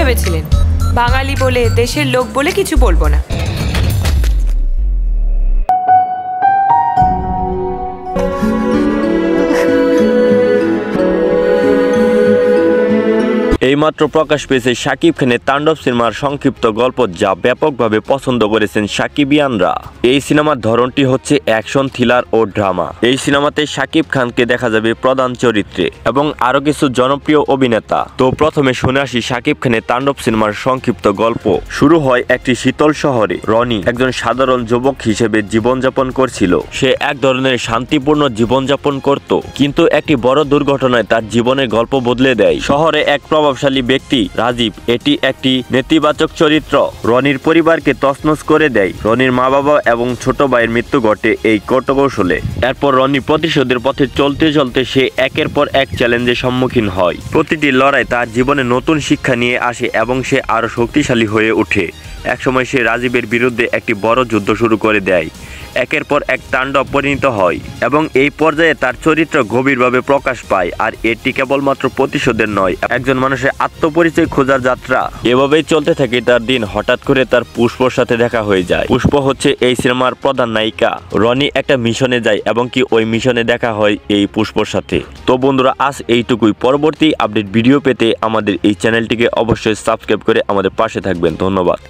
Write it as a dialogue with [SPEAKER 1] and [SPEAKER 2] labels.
[SPEAKER 1] ভেবেছিলেন? বাঙালি বলে, দেশের লোক বলে কিছু বলবো না।
[SPEAKER 2] এইমাত্র প্রকাশ পেয়েছে শাকিব খানের তাণ্ডব সিনেমার সংক্ষিপ্ত গল্প, যা ব্যাপকভাবে পছন্দ করেছেন শাকিবিয়ানরা। এই সিনেমার ধরনটি হচ্ছে অ্যাকশন, থ্রিলার ও ড্রামা। এই সিনেমাতে শাকিব খানকে দেখা যাবে প্রধান চরিত্রে এবং আরো কিছু জনপ্রিয় অভিনেতা। তো প্রথমে শুনে আসি শাকিব খানের তাণ্ডব সিনেমার সংক্ষিপ্ত গল্প। শুরু হয় একটি শীতল শহরে। রনি একজন সাধারণ যুবক হিসেবে জীবনযাপন করছিল। সে এক ধরনের শান্তিপূর্ণ জীবনযাপন করত, কিন্তু একটি বড় দুর্ঘটনায় তার জীবনের গল্প বদলে দেয়। শহরে এক প্রভাবশালী ব্যক্তি রাজীব, এটি একটি নেতিবাচক চরিত্র, রনির পরিবারকে তছনছ করে দেয়। রনির মা বাবা এবং ছোট ভাইয়ের মৃত্যু ঘটে এই কৌশলে। এরপর রনি প্রতিশোধের পথে চলতে চলতে সে একের পর এক চ্যালেঞ্জের সম্মুখীন হয়। প্রতিটি লড়াই তার জীবনে নতুন শিক্ষা নিয়ে আসে এবং সে আরো শক্তিশালী হয়ে ওঠে। একসময় সে রাজীবের বিরুদ্ধে একটি বড় যুদ্ধ শুরু করে দেয়। একের পর এক তাণ্ডব পরিণত হয় এবং এই পর্যায়ে তার চরিত্র গভীরভাবে প্রকাশ পায়। আর এটি কেবলমাত্র প্রতিশোধের নয়, একজন মানুষের আত্মপরিচয় খোঁজার যাত্রা। এভাবেই চলতে থাকে তার দিন। হঠাৎ করে তার পুষ্পর সাথে দেখা হয়ে যায়। পুষ্প হচ্ছে এই সিনেমার প্রধান নায়িকা। রনি একটা মিশনে যায় এবং কি ওই মিশনে দেখা হয় এই পুষ্পর সাথে। তো বন্ধুরা, আজ এইটুকুই। পরবর্তী আপডেট ভিডিও পেতে আমাদের এই চ্যানেলটিকে অবশ্যই সাবস্ক্রাইব করে আমাদের পাশে থাকবেন। ধন্যবাদ।